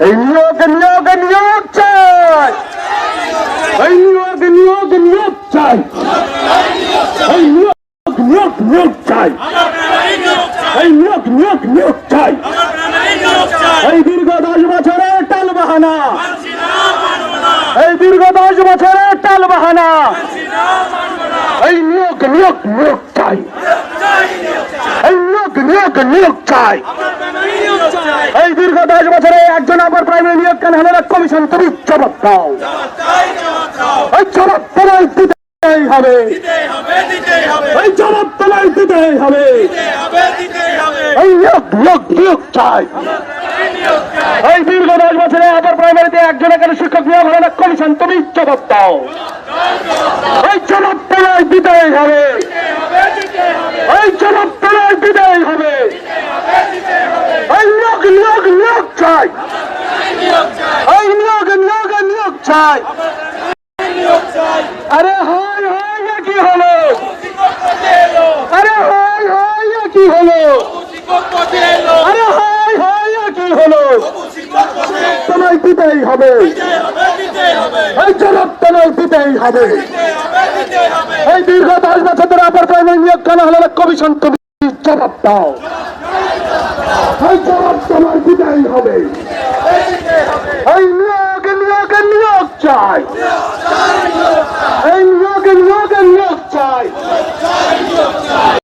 এই নিয়োগ চাই, এই নিয়োগ চাই, এই নিয়োগ চাই, এই নিয়োগ চাই। এই দীর্ঘ 10 বছরের টালবাহানা, এই দীর্ঘ 10 বছরের টালবাহানা, এই নিয়োগ চাই, এই নিয়োগ চাই। এই দীর্ঘ 10 বছরে একজন আবার প্রাইমারি নিয়োগ কেন হলো না? কমিশন তুমি জবাব দাও, এই জবাব তোমায় দিতেই হবে, এই জবাব তোমায় দিতেই হবে। এই নিয়োগ চাই। এই দীর্ঘ 10 বছরে আবার প্রাইমারিতে একজন এখানে শিক্ষক নিয়োগ হলো না? কমিশন তুমি জবাব দাও, এই জবাব তোমায় দিতেই হবে, এই জবাব তোমায় দিতেই হবে। এই নিয়োগ চাই, এই নিয়োগ চাই। আরে হয় কি হলো? আরে হয় কি হলো? আরে হয় কি হলো? তোমায় দিতেই হবে, এই জবাব তোমায় দিতেই হবে। এই দীর্ঘ 10 বছর ধরে আবার প্রাইমারি নিয়োগ কেন হলো না? কমিশন তুমি জবাব দাও, এই জবাব তোমার দিতেই হবে। এই